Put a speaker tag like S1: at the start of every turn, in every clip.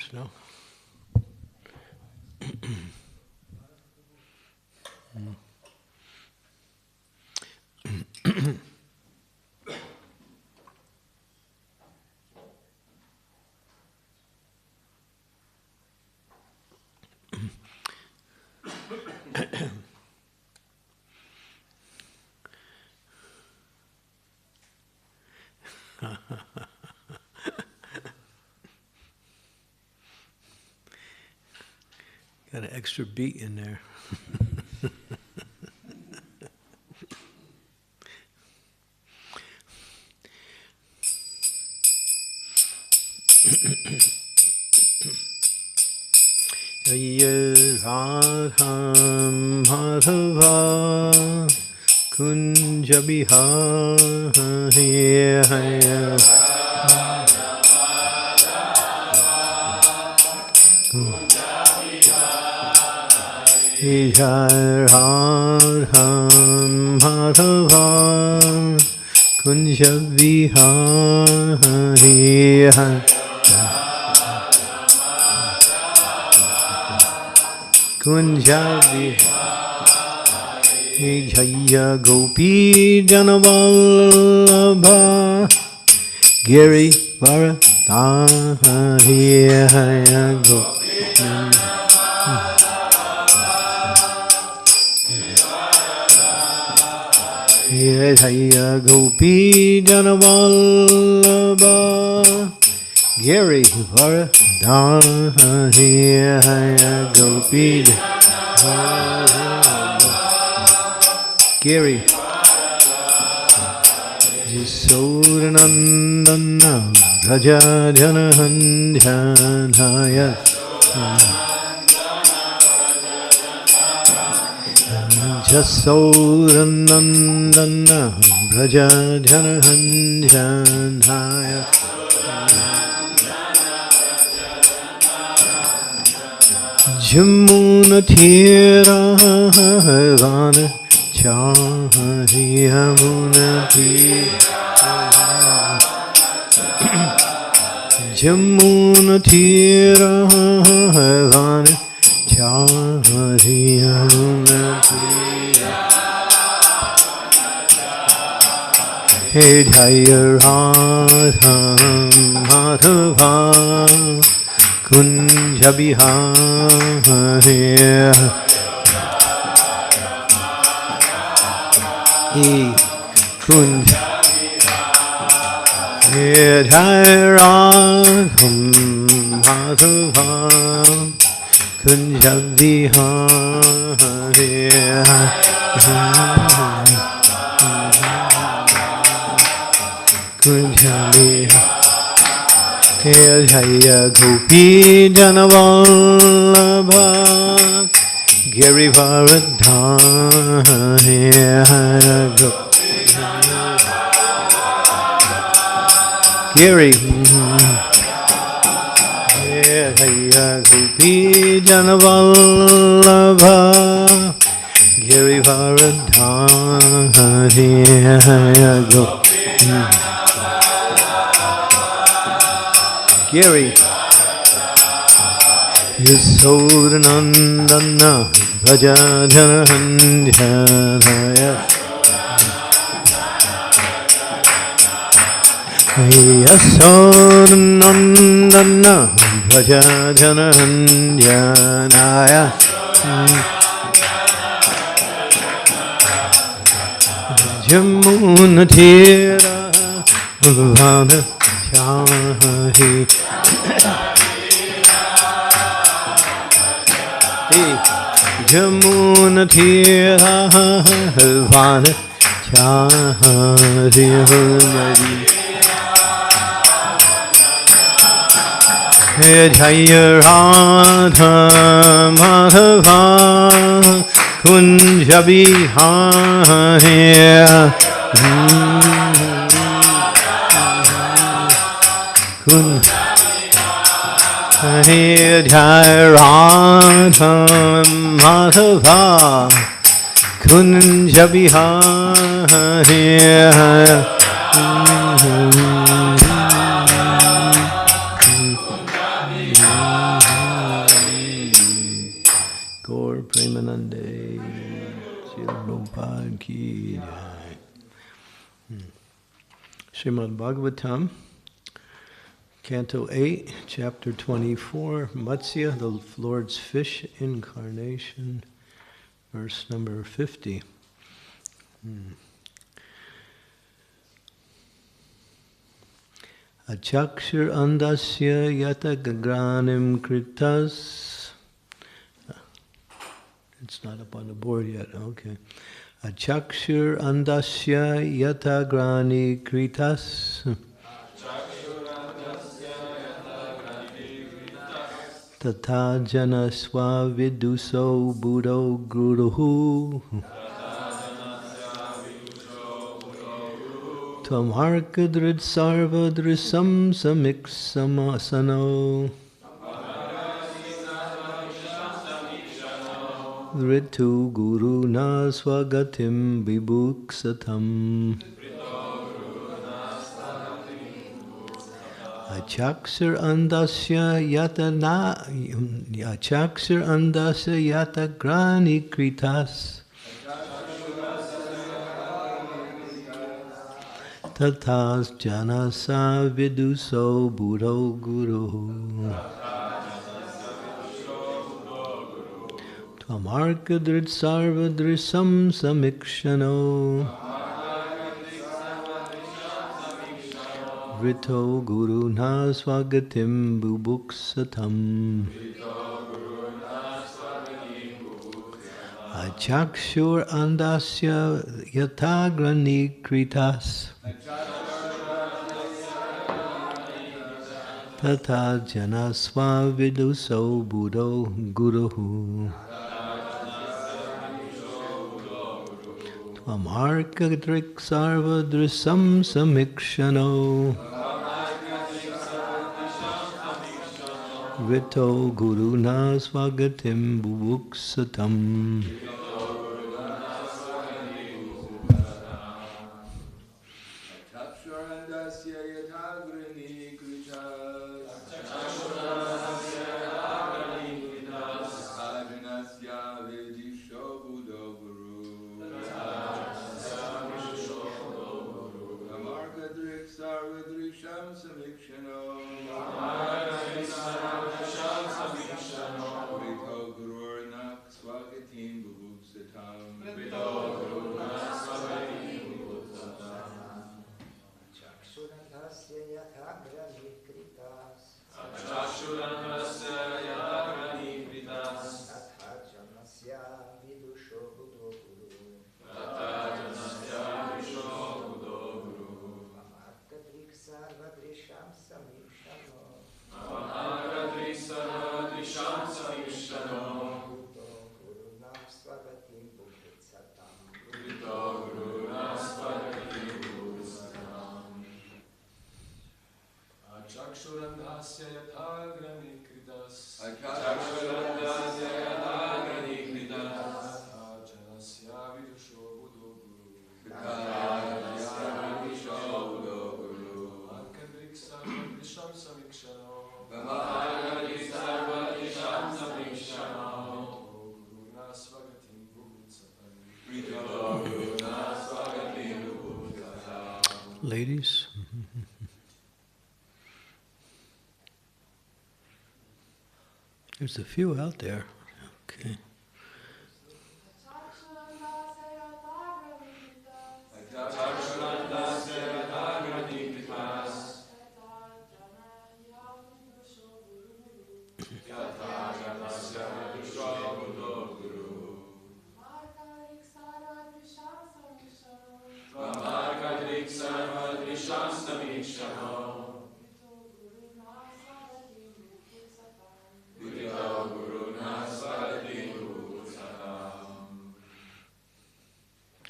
S1: first, no? Got an extra beat in there. Jaya Radha Madhava Kunja Bihari Hare Jaya Radha Madhava Kunja Bihari Hare Kunjabi Jaya Gopi Janavallabha Giri Varadhari Jaya Gopi Jaya Gopi Janavallabha Giri Varadhari Jaya Gopi Giri Jasodanandana Raja Janahanjanaya Jasodanandana Raja Janahanjanaya Jamuna Tira Vana Chari Yamuna Tira Jamuna Tira Vana Chari Yamuna Tira Hey Jaya Radha Madhava Kunja Bihari Kunja Jaya Radha Madhava Kunja Bihari Kunja Bihari Jaya Gopi Janavallabha Giri Varadhari Giri Jaya Gopi Janavallabha Giri Varadhari Giri Yasodanandana Raja Janahanjanaya Yasodanandana Raja Janahanjanaya Jamuna Tira Vana Chari Jamuna Tira Vana Chari Jaya Radha Madhava Kunja Bihari Jaya Radha Madhava Kunja Bihari Prabhupada ki jai. Srimad Bhagavatam, Canto 8, Chapter 24, Matsya, the Lord's fish incarnation, verse number 50. Achakshir andasya yata gagranim kritas. It's not up on the board yet, okay. Achakshir andasya yata grani kritas. Tata janasva viduso buddho guruhu. Tvam harkadrid sarva drisam samiksamasano. Ritu guru na swagatim vibhuksatam. Achaksir andasya yata grani kritas. Tatas janasa viduso buddho guru. Tvamarkadrit sarvadrisam samikshano. Vrito guru na swagatim bubuksatam. Achakshur andasya yatagrani kritas. Tata janasva viduso buddho guruhu. Tvamarkadrik sarvadrisam samikshano. Vito guru na swagatim bubuksatam. Ladies. There's a few out there. Okay.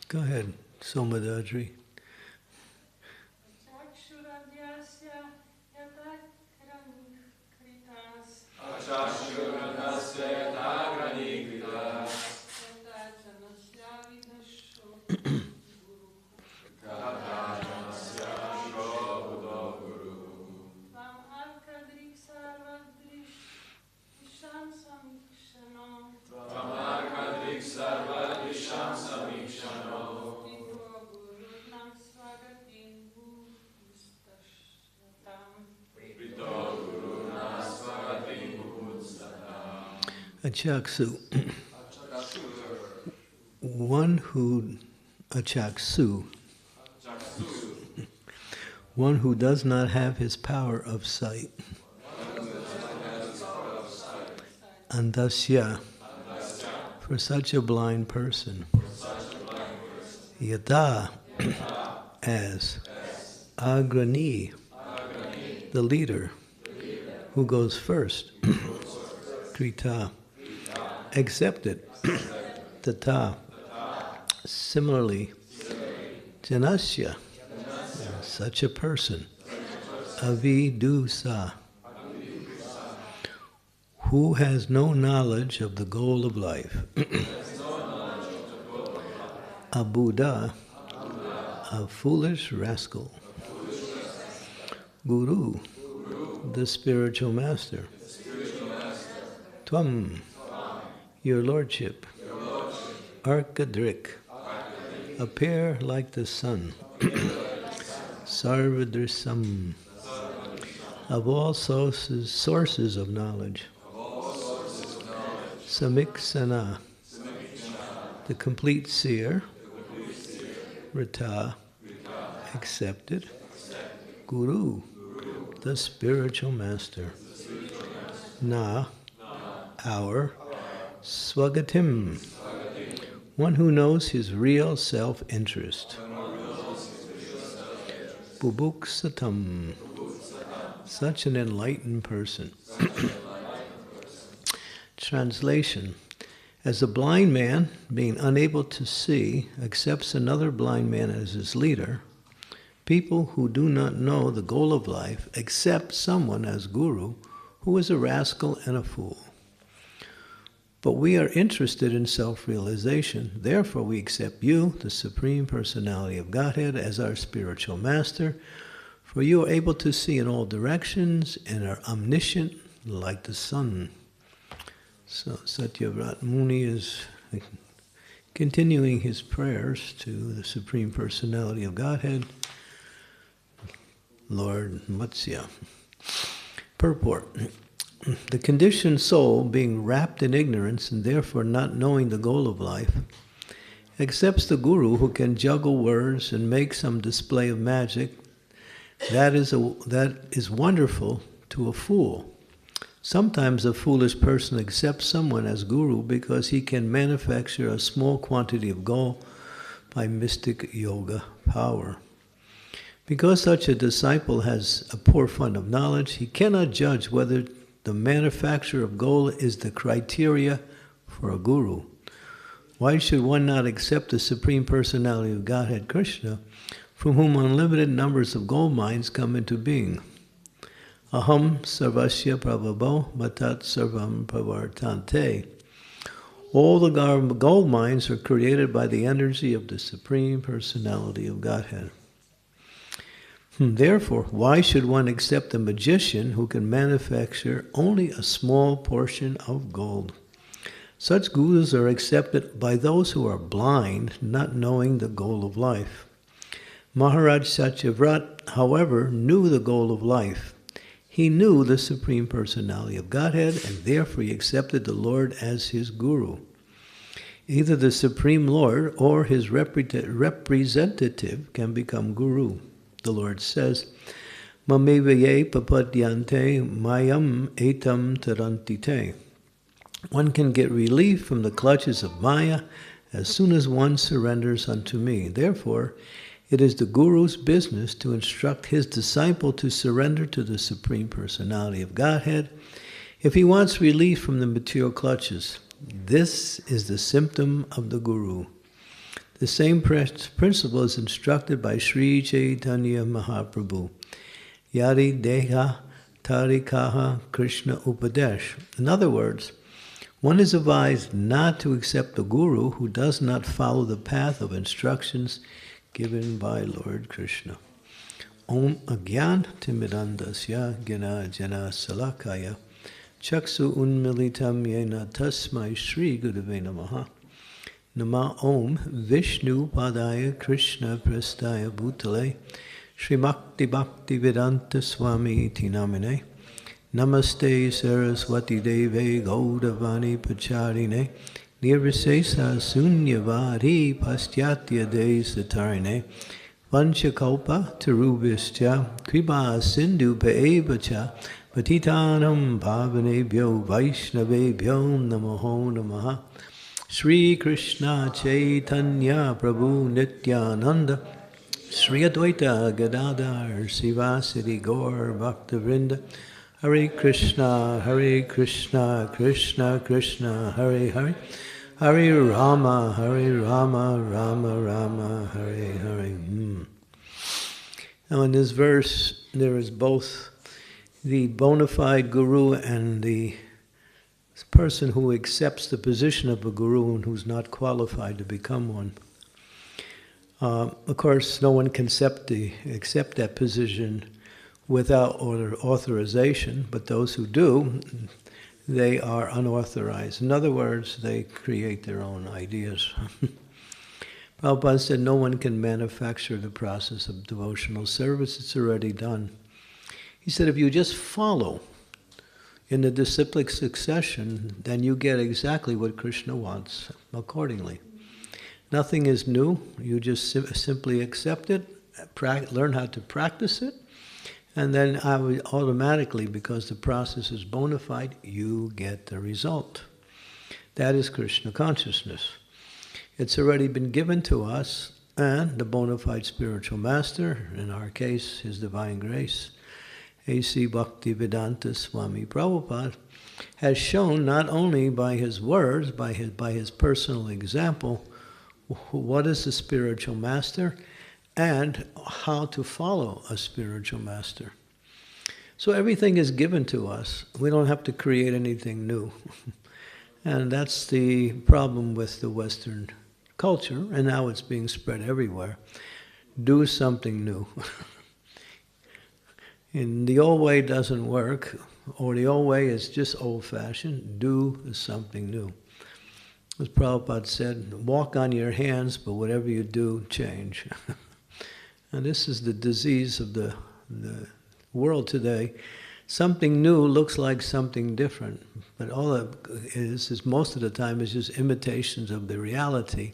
S1: Go ahead, Somadadri. Achaksu. One who achaksu. One who does not have his power of sight. Andasya. For such a blind person. Yata. As. Agrani. The leader. Who goes first. Krita. Accepted. Tata. Similarly. Janasya. Such a person. Avidusa. Who has no knowledge of the goal of life. Abuddha. A foolish rascal. Guru. The spiritual master. Tvam. Your lordship. Arkadrik. Appear like the sun. Sarvadrisam. Of all sources of knowledge. Samiksana. The complete seer. Rita. Accepted. Guru. The spiritual master. Na. Our. Swagatim. One who knows his real self-interest. Bubuksatam. Such an enlightened person. Translation. As a blind man, being unable to see, accepts another blind man as his leader, people who do not know the goal of life accept someone as guru who is a rascal and a fool. But we are interested in self-realization, therefore we accept you, the Supreme Personality of Godhead, as our spiritual master, for you are able to see in all directions and are omniscient like the sun. So Satyavrat Muni is continuing his prayers to the Supreme Personality of Godhead, Lord Matsya. Purport. The conditioned soul, being wrapped in ignorance and therefore not knowing the goal of life, accepts the guru who can juggle words and make some display of magic. That is wonderful to a fool. Sometimes a foolish person accepts someone as guru because he can manufacture a small quantity of gold by mystic yoga power. Because such a disciple has a poor fund of knowledge, he cannot judge whether the manufacture of gold is the criteria for a guru. Why should one not accept the Supreme Personality of Godhead Krishna, from whom unlimited numbers of gold mines come into being? Aham sarvasya prabhavo matat sarvam pravartante. All the gold mines are created by the energy of the Supreme Personality of Godhead. Therefore, why should one accept a magician who can manufacture only a small portion of gold? Such gurus are accepted by those who are blind, not knowing the goal of life. Maharaj Satyavrat, however, knew the goal of life. He knew the Supreme Personality of Godhead, and therefore he accepted the Lord as his guru. Either the Supreme Lord or his representative can become guru. The Lord says, Mamevaye papadyante mayam etam tarantite. One can get relief from the clutches of Maya as soon as one surrenders unto me. Therefore, it is the Guru's business to instruct his disciple to surrender to the Supreme Personality of Godhead if he wants relief from the material clutches. This is the symptom of the Guru. The same principle is instructed by Sri Chaitanya Mahaprabhu. Yadi Deha Tarikaha Krishna Upadesh. In other words, one is advised not to accept the Guru who does not follow the path of instructions given by Lord Krishna. Om Agyan Timidandasya Gena Jana Salakaya Chaksu Unmilitam Yena Tasmai Shri Gurave Namaha. Nama Om Vishnu Padaya Krishna Prastaya Bhutale Srimakti Bhakti Vedanta Swami Iti Namine Namaste Saraswati Deve Gaudavani Pacharine Nirvisesa Sunyavadi Pastyatya Desatarine Vanchakalpa Tarubhischa Kripa Sindhu Pevacha Patitanam Bhavanebhyo Vaishnavebhyo Namaho Namaha Sri Krishna Chaitanya Prabhu Nityananda Sri Advaita Gadadhar Sivasati Gaur Bhaktivinoda Hare Krishna Krishna Krishna Hare Hare Hare Rama Rama Rama Hare Hare. Now in this verse there is both the bona fide guru and the person who accepts the position of a guru and who's not qualified to become one. Of course, no one can accept that position without authorization, but those who do, they are unauthorized. In other words, they create their own ideas. Prabhupada said no one can manufacture the process of devotional service, it's already done. He said if you just follow in the disciplic succession, then you get exactly what Krishna wants accordingly. Nothing is new, you just simply accept it, learn how to practice it, and then automatically, because the process is bona fide, you get the result. That is Krishna consciousness. It's already been given to us, and the bona fide spiritual master, in our case, His Divine Grace, A.C. Bhaktivedanta Swami Prabhupada, has shown not only by his words, by his personal example, what is a spiritual master and how to follow a spiritual master. So everything is given to us. We don't have to create anything new. And that's the problem with the Western culture, and now it's being spread everywhere. Do something new. And the old way doesn't work, or the old way is just old-fashioned. Do something new. As Prabhupada said, walk on your hands, but whatever you do, change. And this is the disease of the world today. Something new looks like something different, but all it is most of the time is just imitations of the reality.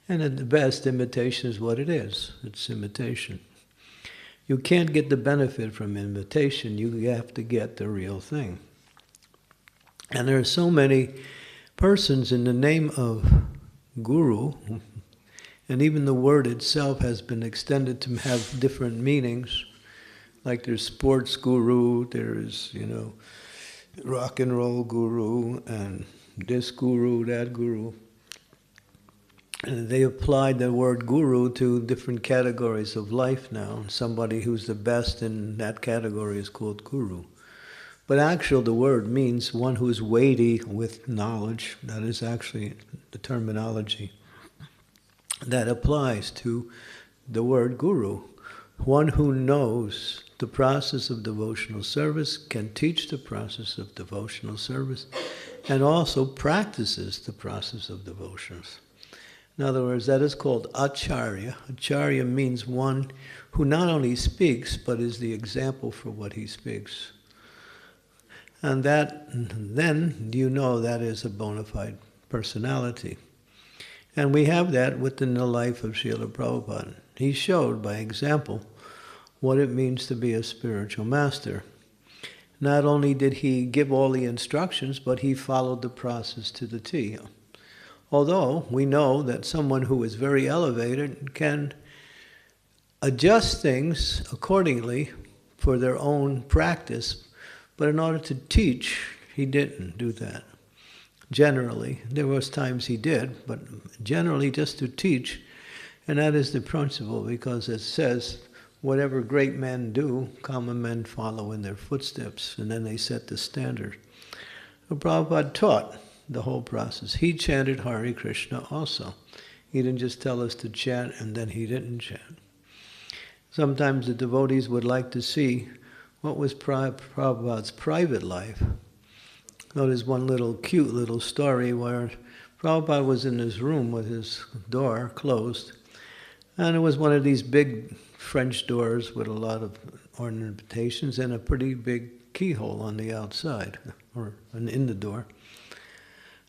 S1: And at the best, imitation is what it is. It's imitation. You can't get the benefit from imitation, you have to get the real thing. And there are so many persons in the name of guru, and even the word itself has been extended to have different meanings. Like there's sports guru, there's, rock and roll guru, and this guru, that guru. And they applied the word guru to different categories of life now. Somebody who's the best in that category is called guru. But actually the word means one who's weighty with knowledge. That is actually the terminology that applies to the word guru. One who knows the process of devotional service, can teach the process of devotional service, and also practices the process of devotions. In other words, that is called acharya. Acharya means one who not only speaks, but is the example for what he speaks. And then you know that is a bona fide personality. And we have that within the life of Srila Prabhupada. He showed by example what it means to be a spiritual master. Not only did he give all the instructions, but he followed the process to the T. Although we know that someone who is very elevated can adjust things accordingly for their own practice, but in order to teach, he didn't do that. Generally, there was times he did, but generally just to teach, and that is the principle, because it says, whatever great men do, common men follow in their footsteps, and then they set the standard. So Prabhupada taught the whole process. He chanted Hare Krishna also. He didn't just tell us to chant and then he didn't chant. Sometimes the devotees would like to see what was Prabhupada's private life. There's one cute little story where Prabhupada was in his room with his door closed, and it was one of these big French doors with a lot of ornamentations and a pretty big keyhole on the outside, or in the door.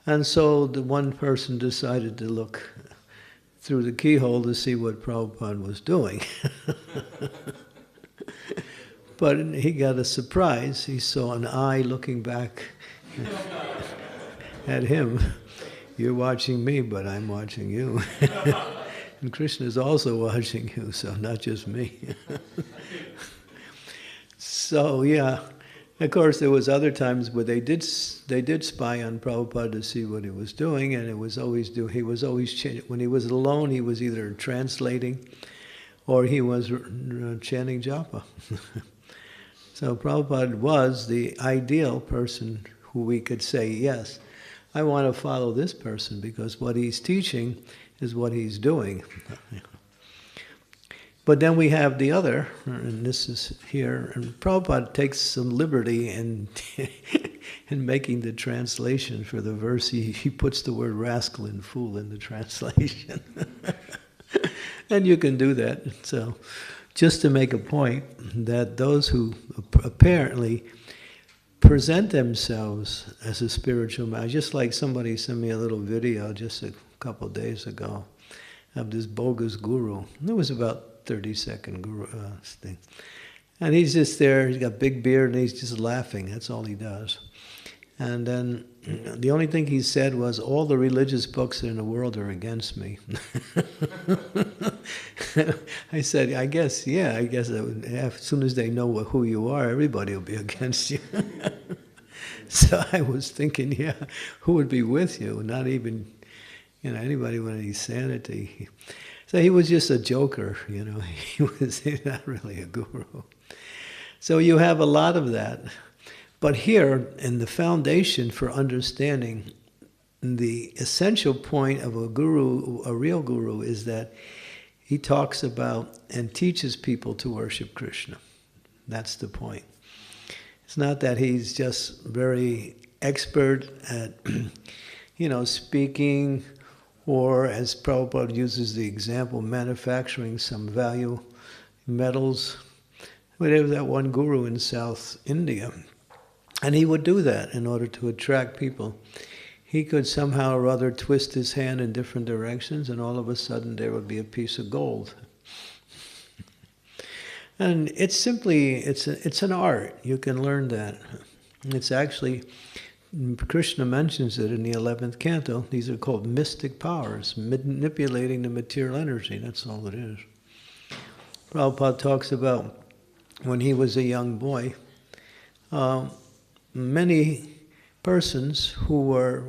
S1: And so the one person decided to look through the keyhole to see what Prabhupada was doing. But he got a surprise. He saw an eye looking back at him. You're watching me, but I'm watching you. And Krishna is also watching you, so not just me. So yeah, of course there was other times where they did spy on Prabhupada to see what he was doing, and he was always when he was alone, he was either translating or he was chanting japa. So Prabhupada was the ideal person who we could say, yes, I want to follow this person because what he's teaching is what he's doing. But then we have the other, and this is here, and Prabhupada takes some liberty in making the translation for the verse. He puts the word rascal and fool in the translation. And you can do that. So just to make a point that those who apparently present themselves as a spiritual man, just like somebody sent me a little video just a couple of days ago of this bogus guru. It was about 30-second guru thing. And he's just there, he's got big beard and he's just laughing, that's all he does. And then the only thing he said was, all the religious books in the world are against me. I said, I guess as soon as they know who you are, everybody will be against you. So I was thinking, yeah, who would be with you? Not even, anybody with any sanity. So he was just a joker, he was not really a guru. So you have a lot of that. But here, in the foundation for understanding, the essential point of a guru, a real guru, is that he talks about and teaches people to worship Krishna. That's the point. It's not that he's just very expert at, speaking, or as Prabhupada uses the example, manufacturing some value metals. We have that one guru in South India. And he would do that in order to attract people. He could somehow or other twist his hand in different directions, and all of a sudden there would be a piece of gold. And it's simply, it's an art. You can learn that. It's actually, Krishna mentions it in the 11th canto. These are called mystic powers, manipulating the material energy. That's all it is. Prabhupada talks about when he was a young boy, many persons who were,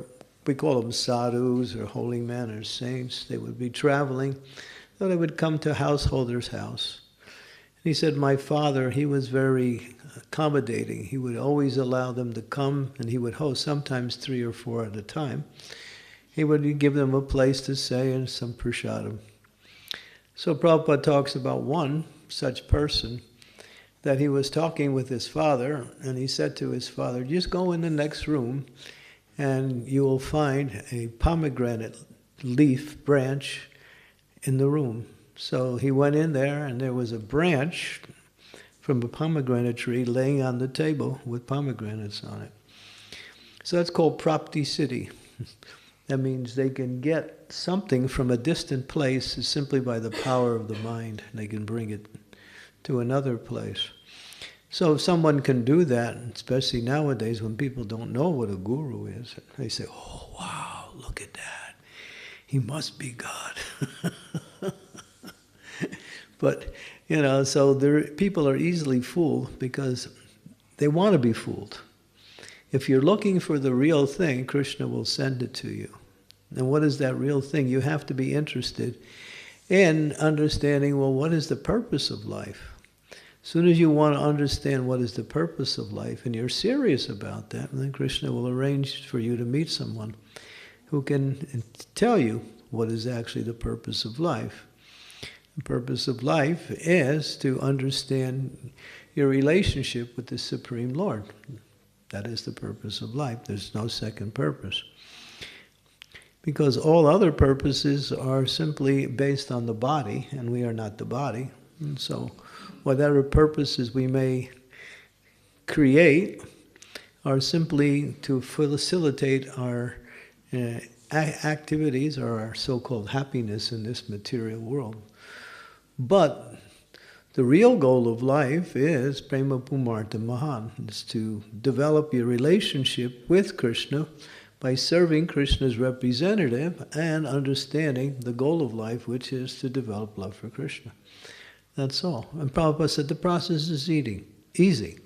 S1: we call them sadhus or holy men or saints, they would be traveling, so they would come to a householder's house. And he said, my father, he was very accommodating. He would always allow them to come, and he would host sometimes 3 or 4 at a time. He would give them a place to stay and some prasadam. So Prabhupada talks about one such person, that he was talking with his father, and he said to his father, just go in the next room and you will find a pomegranate leaf branch in the room. So he went in there and there was a branch from a pomegranate tree laying on the table with pomegranates on it. So that's called prapti siddhi. That means they can get something from a distant place simply by the power of the mind. They can bring it to another place. So if someone can do that, especially nowadays when people don't know what a guru is, they say, oh wow, look at that. He must be God. But, so people are easily fooled because they want to be fooled. If you're looking for the real thing, Krishna will send it to you. And what is that real thing? You have to be interested in understanding, well, what is the purpose of life? As soon as you want to understand what is the purpose of life, and you're serious about that, then Krishna will arrange for you to meet someone who can tell you what is actually the purpose of life. The purpose of life is to understand your relationship with the Supreme Lord. That is the purpose of life. There's no second purpose. Because all other purposes are simply based on the body, and we are not the body. And so whatever purposes we may create are simply to facilitate our activities or our so-called happiness in this material world. But the real goal of life is prema pumartha mahan, is to develop your relationship with Krishna by serving Krishna's representative and understanding the goal of life, which is to develop love for Krishna. That's all. And Prabhupada said the process is easy.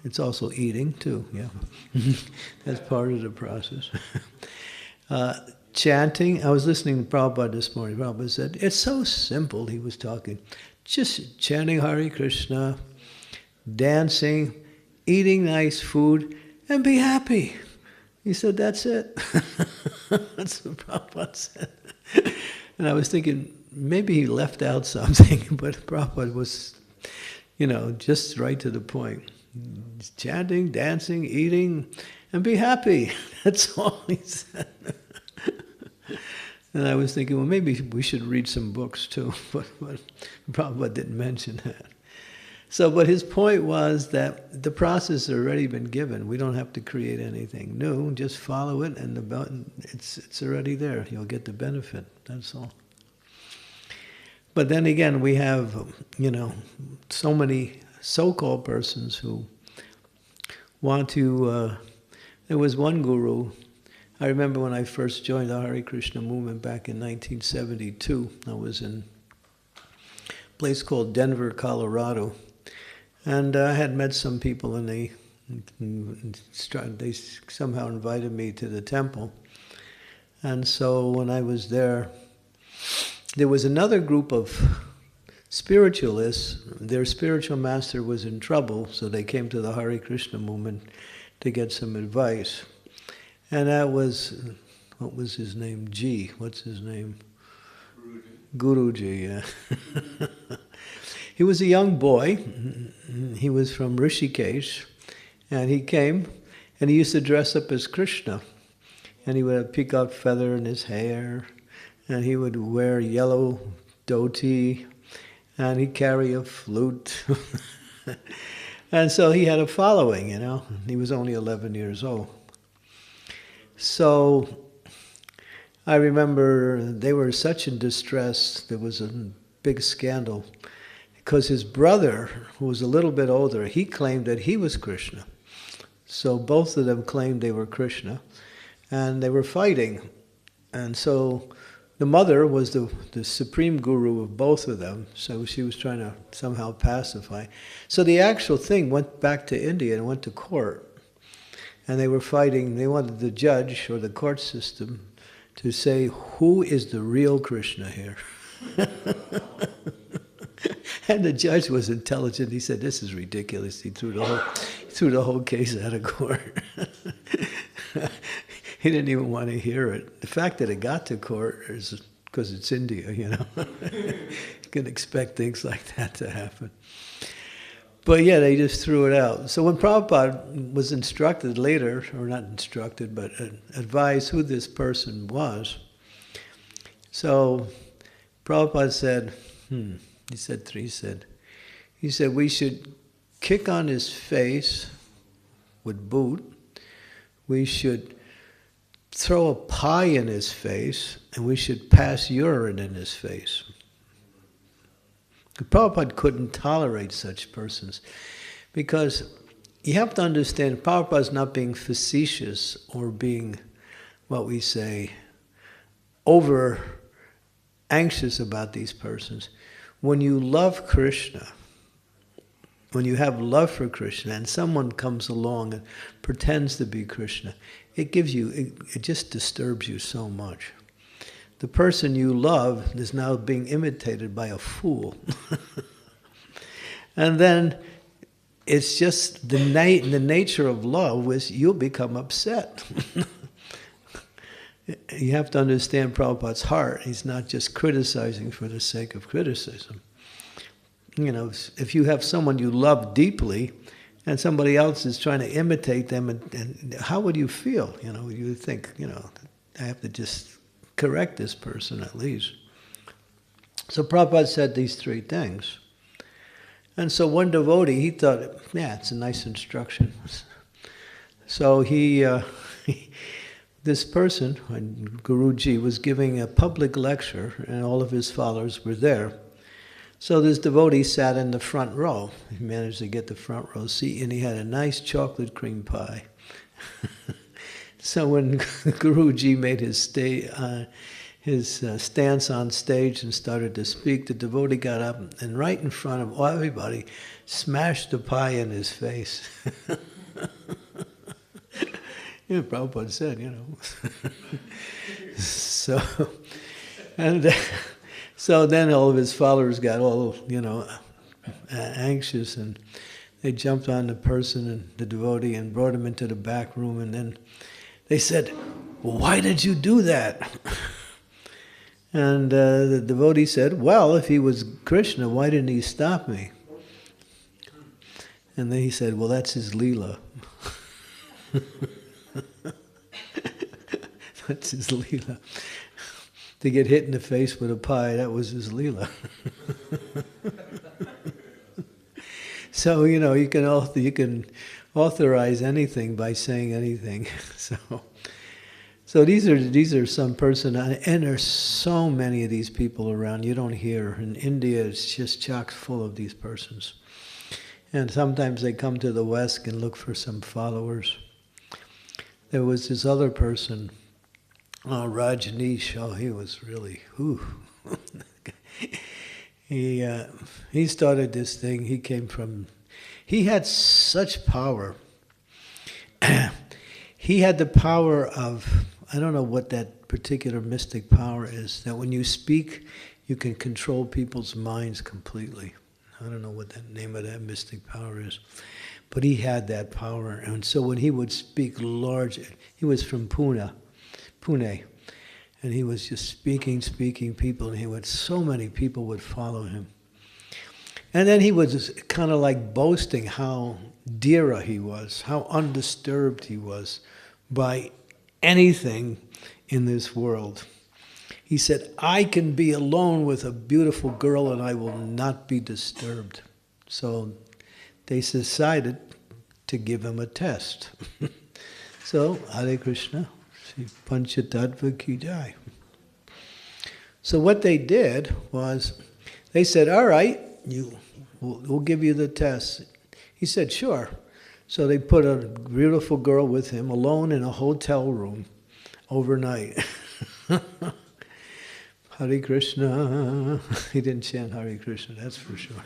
S1: It's also eating too, yeah. That's part of the process. Chanting, I was listening to Prabhupada this morning. Prabhupada said, it's so simple, he was talking. Just chanting Hare Krishna, dancing, eating nice food, and be happy. He said, that's it. That's what Prabhupada said. And I was thinking, maybe he left out something, but Prabhupada was, just right to the point. Chanting, dancing, eating, and be happy. That's all he said. And I was thinking, well, maybe we should read some books too, but Prabhupada didn't mention that. So, but his point was that the process has already been given. We don't have to create anything new. Just follow it, and it's already there. You'll get the benefit. That's all. But then again, we have, so many so-called persons who want to. There was one guru. I remember when I first joined the Hare Krishna movement back in 1972. I was in a place called Denver, Colorado. And I had met some people, and they somehow invited me to the temple. And so when I was there was another group of spiritualists. Their spiritual master was in trouble, so they came to the Hare Krishna movement to get some advice. And that was, what was his name? What's his name? Guruji, yeah. He was a young boy. He was from Rishikesh, and he came, and he used to dress up as Krishna. And he would have a peacock feather in his hair, and he would wear yellow dhoti, and he'd carry a flute. And so he had a following, He was only 11 years old. So I remember they were such in distress, there was a big scandal, because his brother, who was a little bit older, he claimed that he was Krishna. So both of them claimed they were Krishna, and they were fighting. And so the mother was the supreme guru of both of them, so she was trying to somehow pacify. So the actual thing went back to India and went to court. And they were fighting. They wanted the judge or the court system to say, who is the real Krishna here? And the judge was intelligent. He said, this is ridiculous. He threw the whole case out of court. He didn't even want to hear it. The fact that it got to court is because it's India, You can expect things like that to happen. But yeah, they just threw it out. So when Prabhupada was instructed later, or not instructed, but advised who this person was, so Prabhupada said, he said we should kick on his face with boot, we should throw a pie in his face, and we should pass urine in his face. Prabhupada couldn't tolerate such persons, because you have to understand, Prabhupada's not being facetious or being, what we say, over anxious about these persons. When you love Krishna, when you have love for Krishna, and someone comes along and pretends to be Krishna, it just disturbs you so much. The person you love is now being imitated by a fool. And then it's just the nature of love is you'll become upset. You have to understand Prabhupada's heart. He's not just criticizing for the sake of criticism. If you have someone you love deeply and somebody else is trying to imitate them, and how would you feel? You think, I have to just correct this person at least. So Prabhupada said these three things. And so one devotee, he thought, yeah, it's a nice instruction. So this person, Guruji, was giving a public lecture, and all of his followers were there. So this devotee sat in the front row. He managed to get the front row seat, and he had a nice chocolate cream pie. So when Guruji made his stance on stage and started to speak, the devotee got up and right in front of everybody smashed the pie in his face. Yeah, Prabhupada said, So then all of his followers got all, anxious, and they jumped on the person and the devotee and brought him into the back room, and then they said, well, why did you do that? And the devotee said, well, if he was Krishna, why didn't he stop me? And then he said, well, that's his Leela. That's his Leela. To get hit in the face with a pie, that was his Leela. So, you can authorize anything by saying anything. So these are some person, and there's so many of these people around. You don't hear. In India, it's just chock full of these persons. And sometimes they come to the West and look for some followers. There was this other person, Rajneesh. Oh, he was really, he started this thing. He had such power. He had the power of, I don't know what that particular mystic power is, that when you speak, you can control people's minds completely. I don't know what the name of that mystic power is. But he had that power. And so when he would speak large, he was from Pune. And he was just speaking people, and so many people would follow him. And then he was kind of like boasting how dhira he was, how undisturbed he was by anything in this world. He said, I can be alone with a beautiful girl and I will not be disturbed. So they decided to give him a test. So, Hare Krishna, Panchatattva ki jai. So what they did was, they said, all right, we'll give you the test. He said, sure. So they put a beautiful girl with him alone in a hotel room overnight. Hare Krishna. He didn't chant Hare Krishna, that's for sure.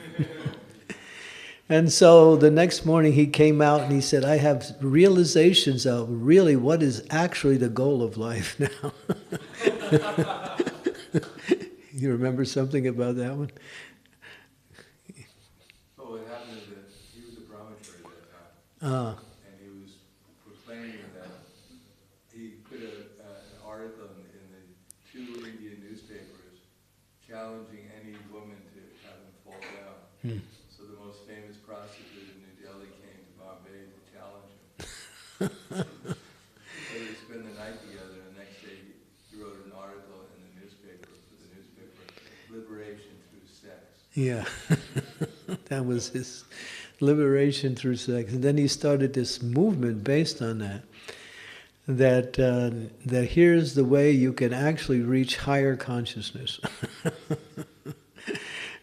S1: And so the next morning he came out and he said, I have realizations of really what is actually the goal of life now. You remember something about that one?
S2: Oh, what happened is that he was a brahmachari at that time. And he was proclaiming that he put an article in the 2 Indian newspapers challenging any woman to have him fall down. So the most famous prostitute in New Delhi came to Bombay to challenge him. So they spent the night together, and the next day he wrote an article in the newspaper, Liberation Through Sex.
S1: Yeah, that was his liberation through sex. And then he started this movement based on that here's the way you can actually reach higher consciousness.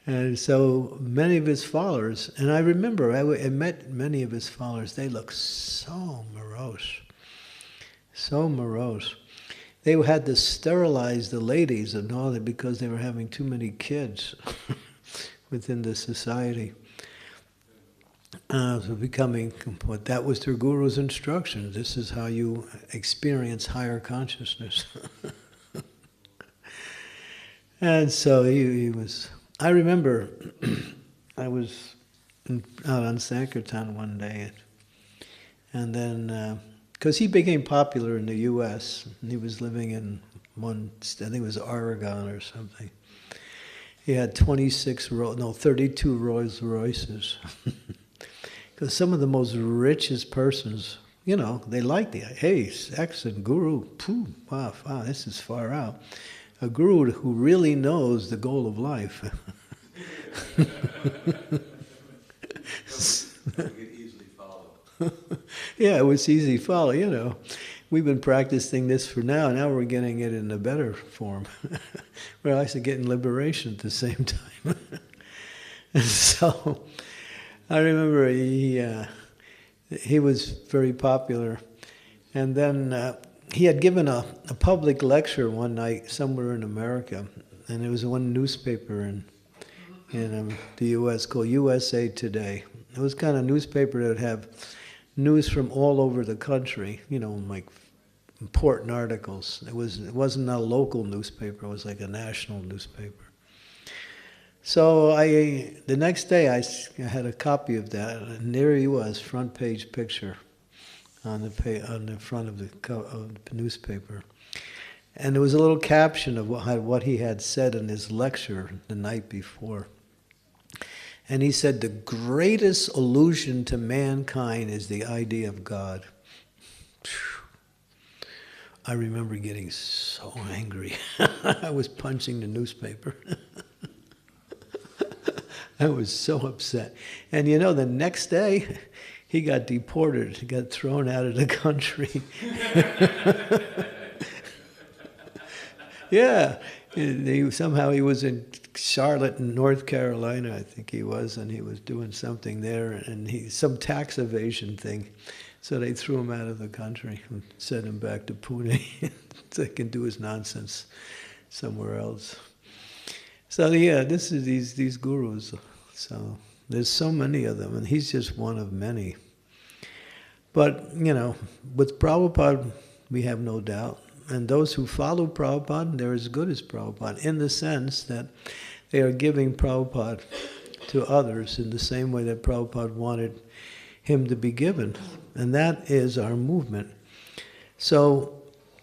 S1: And so many of his followers, and I remember I met many of his followers, they looked so morose. So morose. They had to sterilize the ladies and all that because they were having too many kids within the society. So becoming, what that was their guru's instruction. This is how you experience higher consciousness. And so he was, I remember I was out on Sankirtan one day, and then, because he became popular in the U.S., and he was living in I think it was Oregon or something. He had 32 Rolls Royces. Because some of the most richest persons, they like the, hey, excellent guru, pooh, wow, this is far out. A guru who really knows the goal of life.
S2: We could easily follow.
S1: Yeah, it was easy to follow, We've been practicing this for now we're getting it in a better form. We're actually getting liberation at the same time. And so, I remember he was very popular. And then he had given a public lecture one night somewhere in America. And it was one newspaper in the U.S. called USA Today. It was kind of a newspaper that would have news from all over the country, like important articles. It wasn't a local newspaper, it was like a national newspaper. So the next day I had a copy of that, and there he was, front page picture on the front of the newspaper. And there was a little caption of what he had said in his lecture the night before. And he said, the greatest illusion to mankind is the idea of God. I remember getting so angry. I was punching the newspaper. I was so upset. And the next day, he got deported. He got thrown out of the country. Yeah. Somehow he was in Charlotte, North Carolina, I think he was, and he was doing something there, and some tax evasion thing. So they threw him out of the country and sent him back to Pune so he can do his nonsense somewhere else. So yeah, this is these gurus. So there's so many of them, and he's just one of many. But, with Prabhupada, we have no doubt. And those who follow Prabhupada, they're as good as Prabhupada, in the sense that they are giving Prabhupada to others in the same way that Prabhupada wanted him to be given. And that is our movement. So,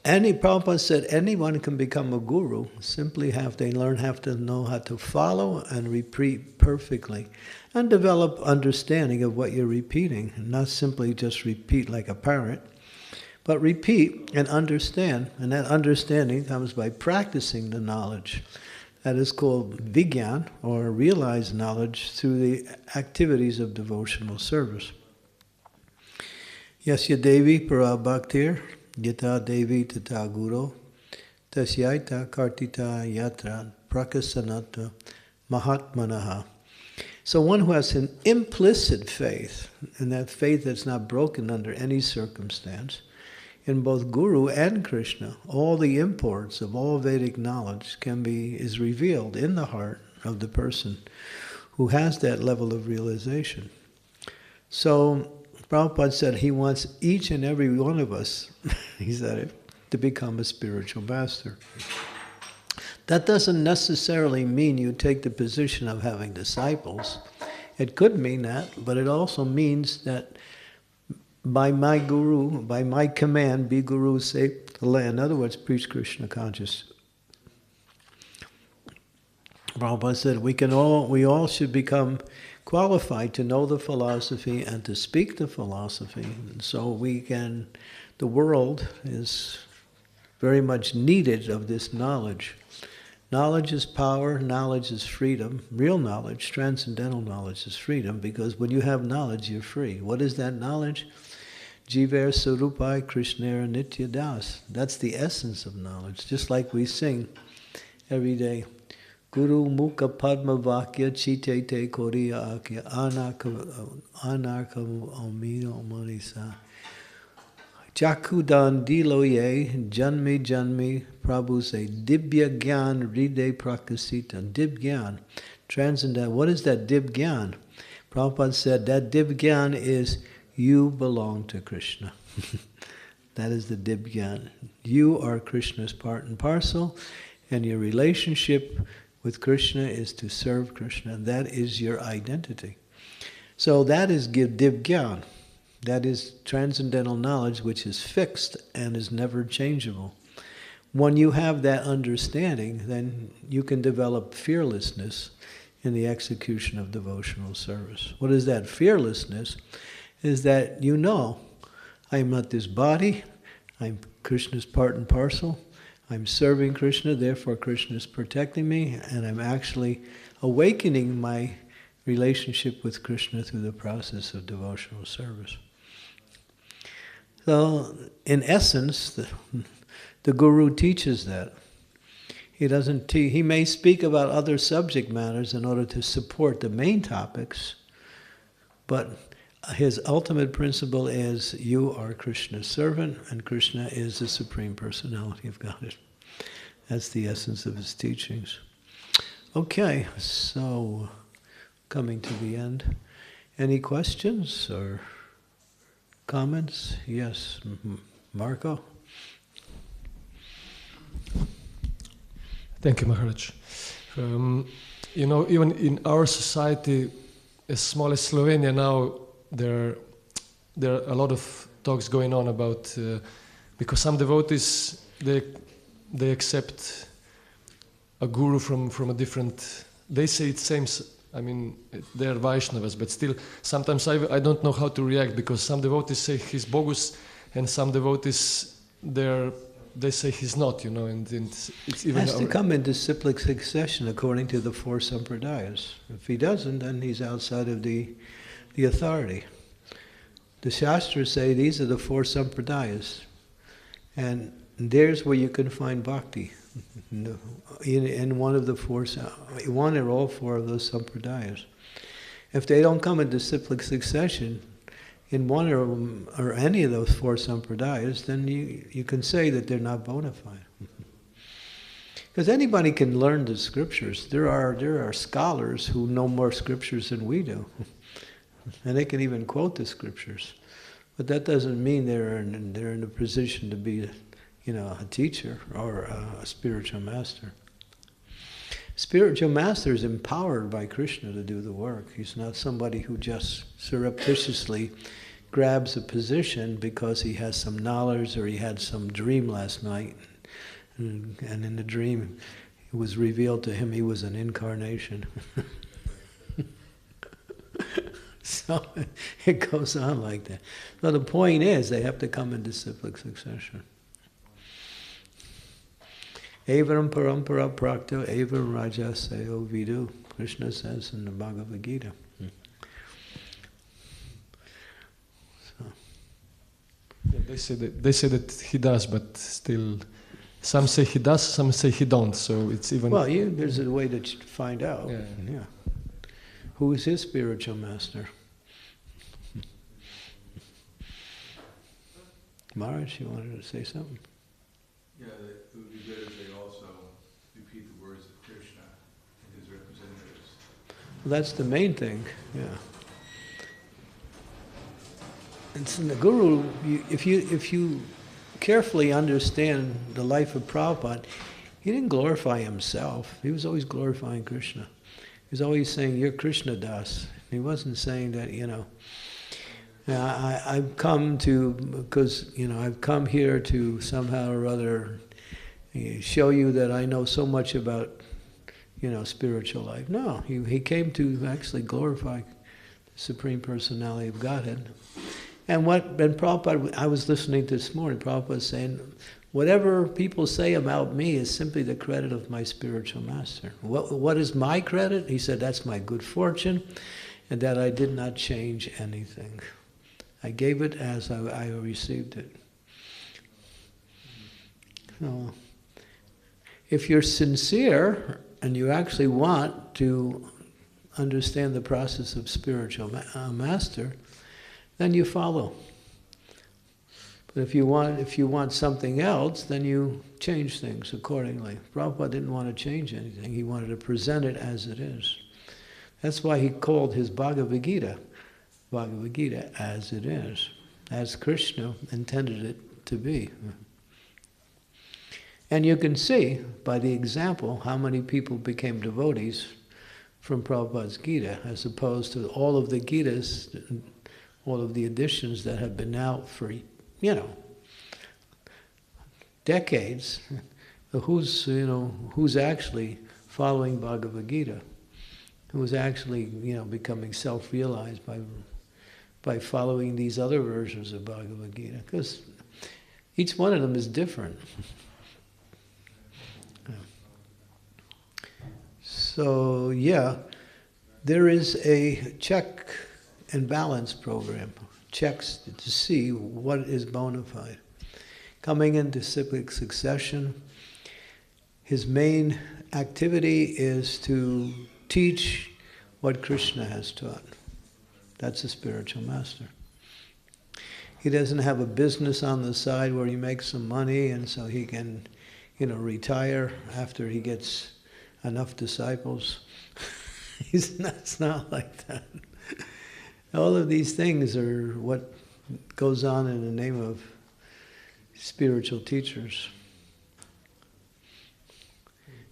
S1: Prabhupada said anyone can become a guru, simply have to know how to follow and repeat perfectly, and develop understanding of what you're repeating, and not simply just repeat like a parrot. But repeat and understand, and that understanding comes by practicing the knowledge. That is called vigyan, or realized knowledge, through the activities of devotional service. Yasya Devi para bhaktir, yata Devi tata guru, tasyaita kartita yatra prakasanata mahatmanaha. So one who has an implicit faith, and that faith that's not broken under any circumstance, in both Guru and Krishna, all the imports of all Vedic knowledge is revealed in the heart of the person who has that level of realization. So Prabhupada said he wants each and every one of us, he said it, to become a spiritual master. That doesn't necessarily mean you take the position of having disciples. It could mean that, but it also means that by my guru, by my command, be guru, save the land. In other words, preach Krishna consciousness. Prabhupada said we all should become qualified to know the philosophy and to speak the philosophy. And so the world is very much needed of this knowledge. Knowledge is power, knowledge is freedom. Real knowledge, transcendental knowledge is freedom, because when you have knowledge, you're free. What is that knowledge? Jiver Sarupai Krishnera Nitya Das. That's the essence of knowledge. Just like we sing every day. Guru Mukha Padma Vakya Chite Te Koriya Akya Anarka Omino Manisa Chakudan Diloye Janmi Janmi Prabhu say Dibya Gyan Ride Prakasita. Dib Gyan, transcendent. What is that Dib Gyan? Prabhupada said that Dib Gyan is you belong to Krishna. That is the Dib Gyan. You are Krishna's part and parcel, and your relationship with Krishna is to serve Krishna. That is your identity. So that is Dib Gyan. That is transcendental knowledge which is fixed and is never changeable. When you have that understanding, then you can develop fearlessness in the execution of devotional service. What is that fearlessness? Is that you know I am not this body. I'm Krishna's part and parcel. I'm serving Krishna, therefore Krishna is protecting me, and I'm actually awakening my relationship with Krishna through the process of devotional service. So, in essence, the Guru teaches that. He doesn't he may speak about other subject matters in order to support the main topics, but his ultimate principle is you are Krishna's servant and Krishna is the Supreme Personality of Godhead. That's the essence of his teachings. Okay, so coming to the end. Any questions or comments? Yes, Marco?
S3: Thank you, Maharaj. Even in our society, as small as Slovenia now, there are a lot of talks going on about because some devotees they accept a guru from a different. They say it's same. I mean, they are Vaishnavas, but still, sometimes I don't know how to react because some devotees say he's bogus, and some devotees they say he's not, and it's even...
S1: Has to come in disciplic succession according to the four sampradayas. If he doesn't, then he's outside of the authority. The Shastras say these are the four sampradayas, and there's where you can find bhakti. In one of the four, one or all four of those sampradayas. If they don't come in disciplic succession, in one or any of those four sampradayas, then you can say that they're not bona fide. Because anybody can learn the scriptures. There are scholars who know more scriptures than we do. And they can even quote the scriptures. But that doesn't mean they're in a position to be a teacher or a spiritual master. Spiritual master is empowered by Krishna to do the work. He's not somebody who just surreptitiously grabs a position because he has some knowledge or he had some dream last night. And in the dream, it was revealed to him he was an incarnation. So it goes on like that. So the point is, they have to come in disciplic succession. Evaram parampara prakta evaram raja sayo vidu, Krishna says in the Bhagavad Gita. So.
S3: Yeah, they say that he does, but still, some say he does, some say he don't. So it's even...
S1: Well, there's a way to find out.
S3: Yeah.
S1: Who is his spiritual master? Maharaj, you wanted to say something?
S2: Yeah, it would be good if they also repeat the words of Krishna and his representatives.
S1: Well, that's the main thing, yeah. It's in the Guru, if you carefully understand the life of Prabhupada, he didn't glorify himself. He was always glorifying Krishna. He was always saying, you're Krishna Das. He wasn't saying that, I've come I've come here to somehow or other show you that I know so much about, spiritual life. No, he came to actually glorify the Supreme Personality of Godhead. And Prabhupada, I was listening to this morning, Prabhupada was saying, whatever people say about me is simply the credit of my spiritual master. What is my credit? He said, that's my good fortune, and that I did not change anything. I gave it as I received it. So, if you're sincere and you actually want to understand the process of spiritual master, then you follow. But if you want something else, then you change things accordingly. Prabhupada didn't want to change anything. He wanted to present it as it is. That's why he called his Bhagavad Gita as it is, as Krishna intended it to be. And you can see by the example how many people became devotees from Prabhupada's Gita, as opposed to all of the Gitas, all of the editions that have been out for, decades. Who's actually following Bhagavad Gita? Who's actually, becoming self-realized by following these other versions of Bhagavad Gita, because each one of them is different. So yeah, there is a check and balance program, checks to see what is bona fide. Coming into cyclic succession, his main activity is to teach what Krishna has taught. That's a spiritual master. He doesn't have a business on the side where he makes some money and so he can, retire after he gets enough disciples. It's not like that. All of these things are what goes on in the name of spiritual teachers.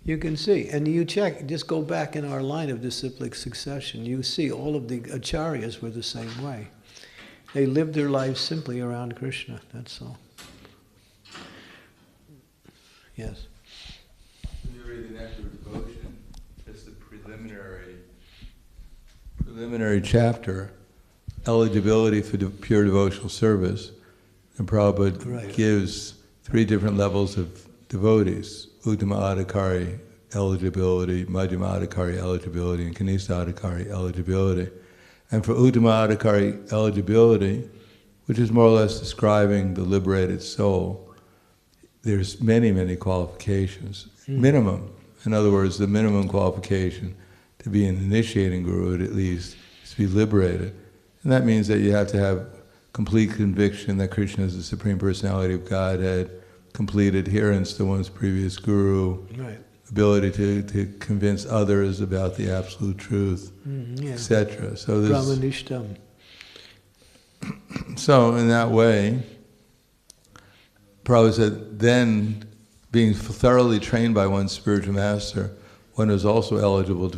S1: You can see, and you check, just go back in our line of disciplic succession, you see all of the acharyas were the same way. They lived their lives simply around Krishna, that's all. Yes?
S2: When you read the Nectar of Devotion, it's the preliminary chapter, eligibility for pure devotional service, and Prabhupada gives 3 different levels of devotees: Uttama Adhikari eligibility, Madhyama Adhikari eligibility, and Kanishta Adhikari eligibility. And for Uttama Adhikari eligibility, which is more or less describing the liberated soul, there's many, many qualifications. Minimum. In other words, the minimum qualification to be an initiating guru, at least, is to be liberated. And that means that you have to have complete conviction that Krishna is the Supreme Personality of Godhead, complete adherence to one's previous guru, ability to convince others about the absolute truth, etc. So in that way, Prabhupada said, then being thoroughly trained by one's spiritual master, one is also eligible to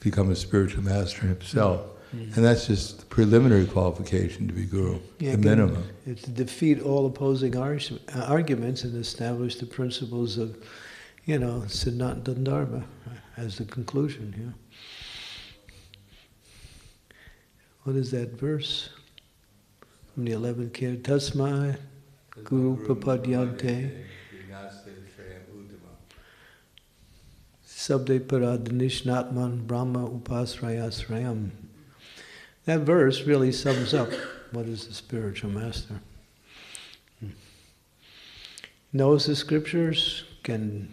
S2: become a spiritual master himself. And that's just the preliminary qualification to be guru, the minimum.
S1: It's to defeat all opposing arguments and establish the principles of, Siddhanta Dharma as the conclusion. What is that verse? From the 11th canto, Tasmai Guru Prapadyante Sabde Paradnishnatman Brahma Upasrayasrayam. That verse really sums up what is the spiritual master. Knows the scriptures, can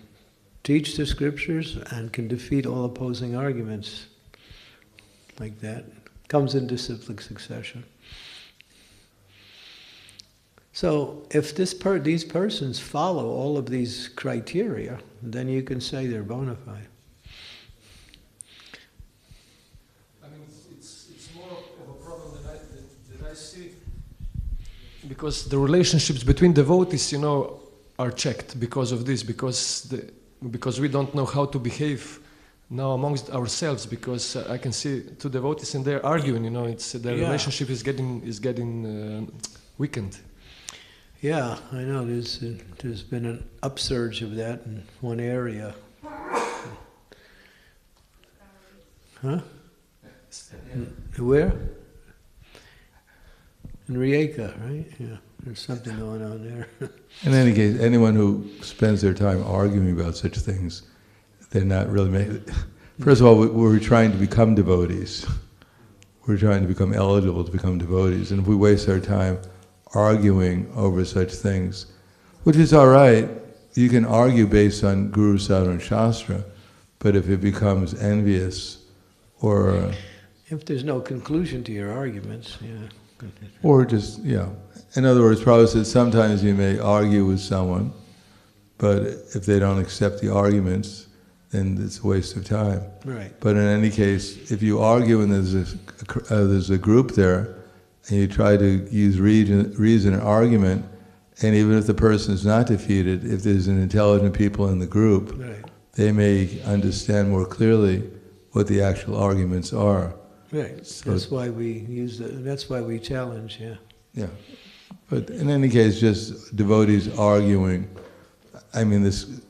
S1: teach the scriptures, and can defeat all opposing arguments. Like that. Comes in disciplic succession. So if these persons follow all of these criteria, then you can say they're bona fide.
S3: Because the relationships between devotees, are checked because of this, because we don't know how to behave now amongst ourselves. Because I can see 2 devotees and they're arguing. Their relationship is getting weakened.
S1: Yeah, I know. There's been an upsurge of that in one area. Huh? Where? In Rijeka, right? Yeah, there's something going on there.
S2: In any case, anyone who spends their time arguing about such things, they're not really making... First of all, we're trying to become devotees. We're trying to become eligible to become devotees. And if we waste our time arguing over such things, which is all right, you can argue based on Guru, Sadhana, and Shastra, but if it becomes envious or...
S1: If there's no conclusion to your arguments,
S2: Or just, In other words, Prabhupada said sometimes you may argue with someone, but if they don't accept the arguments, then it's a waste of time.
S1: Right.
S2: But in any case, if you argue and there's a group there, and you try to use reason and argument, and even if the person is not defeated, if there's an intelligent people in the group, they may understand more clearly what the actual arguments are.
S1: Right. So that's why we that's why we challenge,
S2: Yeah. But in any case, just devotees arguing, this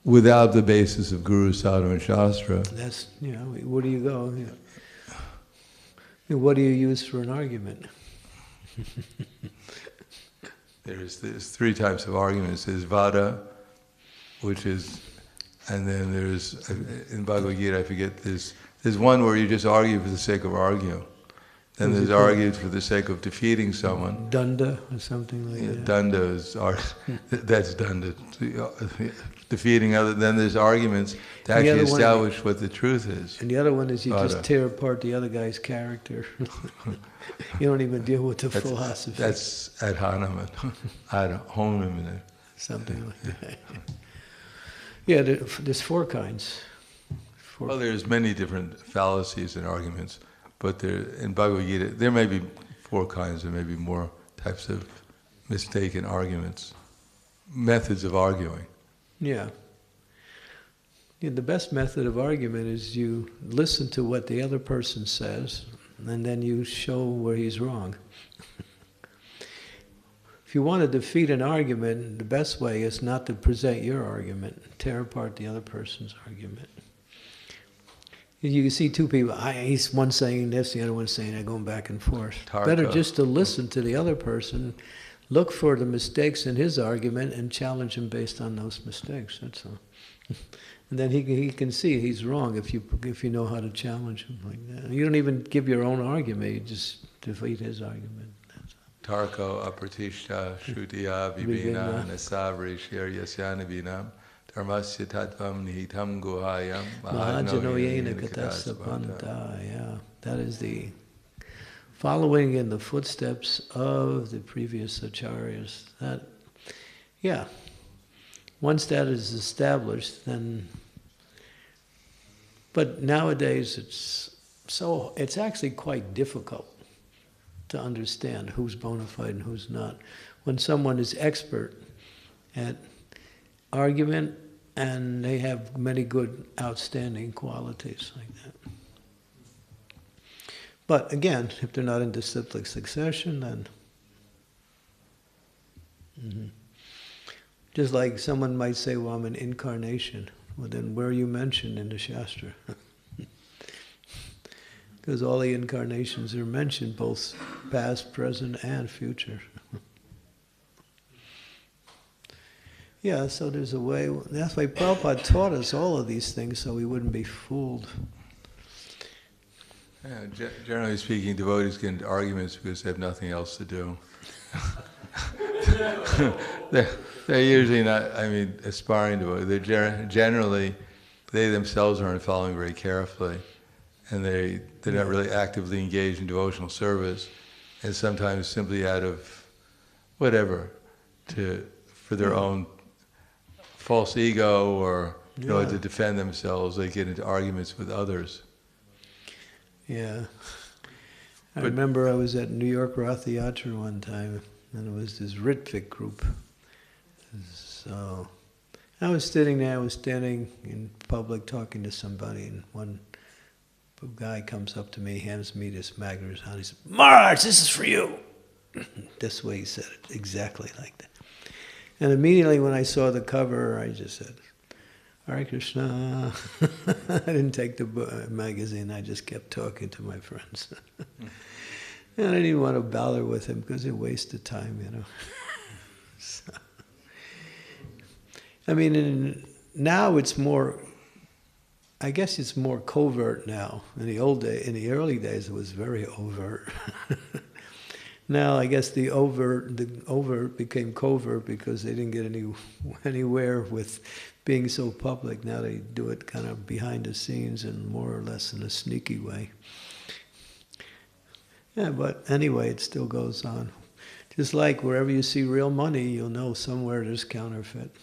S2: without the basis of Guru, Sadhana, and Shastra.
S1: That's, where do you go? What do you use for an argument?
S2: There's three types of arguments. There's vada, which is, and then there's, in Bhagavad Gita, I forget, there's one where you just argue for the sake of arguing. Then there's argued for the sake of defeating someone.
S1: Danda or something like that.
S2: Danda is, that's danda. Defeating other, then there's arguments to actually establish what the truth is.
S1: And the other one is you just tear apart the other guy's character. You don't even deal with the philosophy.
S2: That's ad hominem. Ad hominem.
S1: Something like that. Yeah, there's four kinds.
S2: Well, there's many different fallacies and arguments, but in Bhagavad Gita, there may be four kinds, there may be more types of mistaken arguments, methods of arguing.
S1: Yeah. The best method of argument is you listen to what the other person says, and then you show where he's wrong. If you want to defeat an argument, the best way is not to present your argument, tear apart the other person's argument. You see two people, he's one saying this, the other one saying that, going back and forth. Better just to listen to the other person, look for the mistakes in his argument and challenge him based on those mistakes, that's all. And then he can see he's wrong if you know how to challenge him like that. You don't even give your own argument, you just defeat his argument.
S2: Tarko apratishta shrutiya vibhina nasavri shir yasyana vinam dharmasya tattvam nihitam guhayam
S1: mahajanoyena katasapanta. Yeah, that is the following in the footsteps of the previous acharyas. That, yeah, once that is established, then. But nowadays it's actually quite difficult to understand who's bona fide and who's not. When someone is expert at argument and they have many good, outstanding qualities like that. But again, if they're not in disciplic succession, then just like someone might say, well, I'm an incarnation. Well, then where are you mentioned in the Shastra? Because all the incarnations are mentioned, both past, present, and future. Yeah, so there's a way. That's why Prabhupada taught us all of these things, so we wouldn't be fooled.
S2: Yeah, generally speaking, devotees get into arguments because they have nothing else to do. They're usually not, aspiring devotees. They're generally, they themselves aren't following very carefully. And they're not really actively engaged in devotional service, and sometimes simply out of whatever, for their own false ego or to defend themselves, they get into arguments with others.
S1: Yeah. I remember I was at New York Ratha Yatra one time, and it was this Ritvik group. So I was standing in public talking to somebody, and one guy comes up to me, hands me this magazine, and he said, "Maharaj, this is for you." This way he said it, exactly like that. And immediately when I saw the cover, I just said, "Hare Krishna." I didn't take the magazine, I just kept talking to my friends. And I didn't want to bother with him because it wasted time, So, now it's more, I guess it's more covert now. In the early days, it was very overt. Now, I guess the overt became covert because they didn't get anywhere with being so public. Now they do it kind of behind the scenes and more or less in a sneaky way. Yeah, but anyway, it still goes on. Just like wherever you see real money, you'll know somewhere there's counterfeit.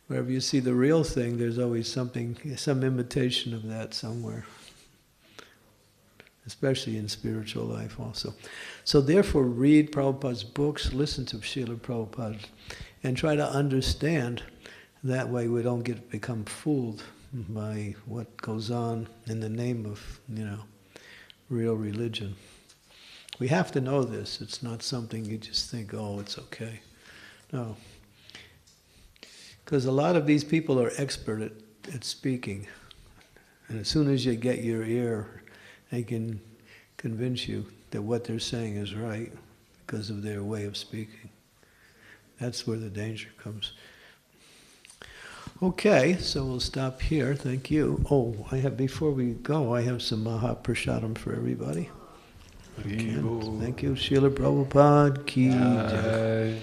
S1: Wherever you see the real thing, there's always some imitation of that somewhere. Especially in spiritual life also. So therefore, read Prabhupada's books, listen to Srila Prabhupada, and try to understand. That way we don't become fooled by what goes on in the name of, real religion. We have to know this. It's not something you just think, oh, it's okay. No. Because a lot of these people are expert at speaking. And as soon as you get your ear, they can convince you that what they're saying is right because of their way of speaking. That's where the danger comes. Okay, so we'll stop here. Thank you. Oh, before we go, I have some Mahaprasadam for everybody. Thank you. Srila Prabhupada ki jai.